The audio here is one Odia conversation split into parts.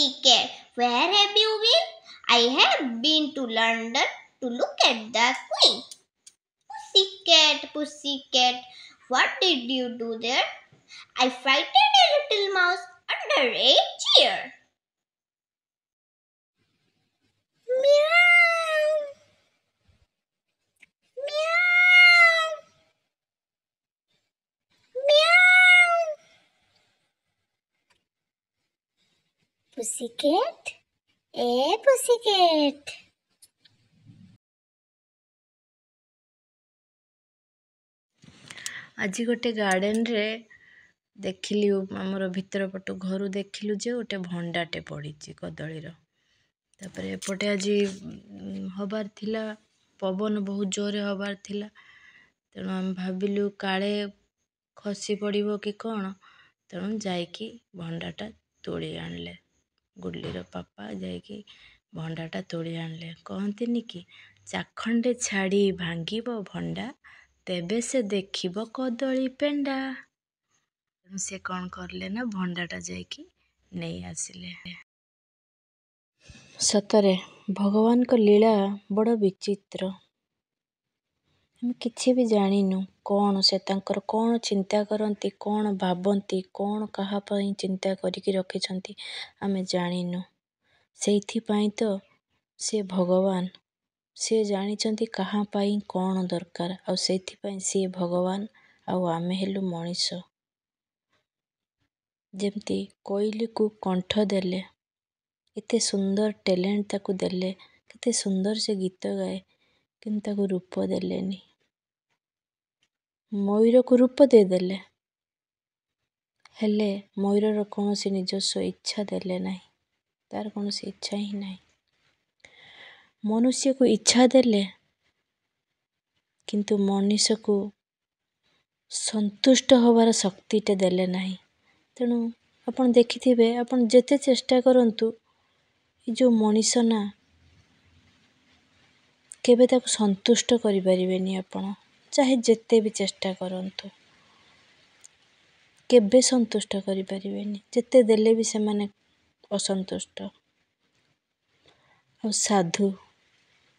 pussycat, where have you been? I have been to London to look at the Queen. Pussycat, pussycat, what did you do there? I frightened a little mouse under a chair. Meow, meow, meow. Pussycat, pussycat. ଆଜି ଗୋଟେ ଗାର୍ଡେନରେ ଦେଖିଲି ଆମର ଭିତର ପଟୁ ଘରୁ ଦେଖିଲୁ ଯେ ଗୋଟେ ଭଣ୍ଡାଟେ ପଡ଼ିଛି କଦଳୀର। ତାପରେ ଏପଟେ ଆଜି ହବାର ଥିଲା, ପବନ ବହୁତ ଜୋରରେ ହବାର ଥିଲା, ତେଣୁ ଆମେ ଭାବିଲୁ କାଳେ ଖସି ପଡ଼ିବ କି କ'ଣ, ତେଣୁ ଯାଇକି ଭଣ୍ଡାଟା ତୋଳି ଆଣିଲେ। ଗୁଡଲିର ପାପା ଯାଇକି ଭଣ୍ଡାଟା ତୋଳି ଆଣିଲେ। କହନ୍ତିନି କି ଚାଖଣ୍ଡେ ଛାଡ଼ି ଭାଙ୍ଗିବ ଭଣ୍ଡା, ତେବେ ସେ ଦେଖିବ କଦଳୀ ପେଣ୍ଡା। ତେଣୁ ସେ କ'ଣ କଲେ ନା ଭଣ୍ଡାଟା ଯାଇକି ନେଇ ଆସିଲେ। ସତରେ ଭଗବାନଙ୍କ ଲୀଳା ବଡ଼ ବିଚିତ୍ର। ଆମେ କିଛି ବି ଜାଣିନୁ କ'ଣ ସେ ତାଙ୍କର କ'ଣ ଚିନ୍ତା କରନ୍ତି, କ'ଣ ଭାବନ୍ତି, କ'ଣ କାହା ପାଇଁ ଚିନ୍ତା କରିକି ରଖିଛନ୍ତି ଆମେ ଜାଣିନୁ। ସେଇଥିପାଇଁ ତ ସିଏ ଭଗବାନ, ସିଏ ଜାଣିଛନ୍ତି କାହା ପାଇଁ କ'ଣ ଦରକାର, ଆଉ ସେଇଥିପାଇଁ ସିଏ ଭଗବାନ ଆଉ ଆମେ ହେଲୁ ମଣିଷ। ଯେମିତି କୋଇଲିକୁ କଣ୍ଠ ଦେଲେ, ଏତେ ସୁନ୍ଦର ଟ୍ୟାଲେଣ୍ଟ ତାକୁ ଦେଲେ, କେତେ ସୁନ୍ଦର ସେ ଗୀତ ଗାଏ, କିନ୍ତୁ ତାକୁ ରୂପ ଦେଲେନି। ମୟୂରକୁ ରୂପ ଦେଇଦେଲେ, ହେଲେ ମୟୂରର କୌଣସି ନିଜସ୍ୱ ଇଚ୍ଛା ଦେଲେ ନାହିଁ, ତାର କୌଣସି ଇଚ୍ଛା ହିଁ ନାହିଁ। ମନୁଷ୍ୟକୁ ଇଚ୍ଛା ଦେଲେ, କିନ୍ତୁ ମଣିଷକୁ ସନ୍ତୁଷ୍ଟ ହେବାର ଶକ୍ତିଟେ ଦେଲେ ନାହିଁ। ତେଣୁ ଆପଣ ଦେଖିଥିବେ, ଆପଣ ଯେତେ ଚେଷ୍ଟା କରନ୍ତୁ, ଏ ଯେଉଁ ମଣିଷ ନା, କେବେ ତାକୁ ସନ୍ତୁଷ୍ଟ କରିପାରିବେନି ଆପଣ, ଚାହେ ଯେତେ ବି ଚେଷ୍ଟା କରନ୍ତୁ, କେବେ ସନ୍ତୁଷ୍ଟ କରିପାରିବେନି। ଯେତେ ଦେଲେ ବି ସେମାନେ ଅସନ୍ତୁଷ୍ଟ। ଆଉ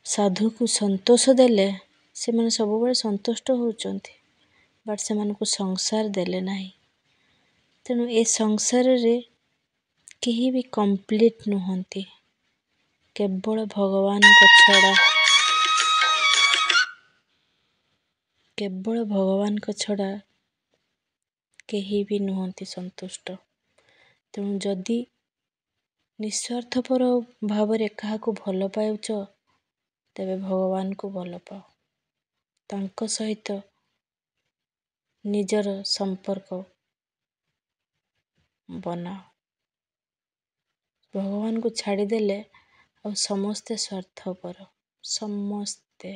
ସାଧୁକୁ ସନ୍ତୋଷ ଦେଲେ ସେମାନେ ସବୁବେଳେ ସନ୍ତୁଷ୍ଟ ହେଉଛନ୍ତି, ବଟ୍ ସେମାନଙ୍କୁ ସଂସାର ଦେଲେ ନାହିଁ। ତେଣୁ ଏ ସଂସାରରେ କେହି ବି କମ୍ପ୍ଲିଟ୍ ନୁହନ୍ତି, କେବଳ ଭଗବାନଙ୍କ ଛଡ଼ା କେହି ବି ନୁହନ୍ତି ସନ୍ତୁଷ୍ଟ। ତେଣୁ ଯଦି ନିଃସ୍ୱାର୍ଥପର ଭାବରେ କାହାକୁ ଭଲ ପାଉଛ, ତେବେ ଭଗବାନଙ୍କୁ ଭଲ ପାଅ, ତାଙ୍କ ସହିତ ନିଜର ସମ୍ପର୍କ ବନାଅ। ଭଗବାନଙ୍କୁ ଛାଡ଼ିଦେଲେ ଆଉ ସମସ୍ତେ ସ୍ୱାର୍ଥପର, ସମସ୍ତେ।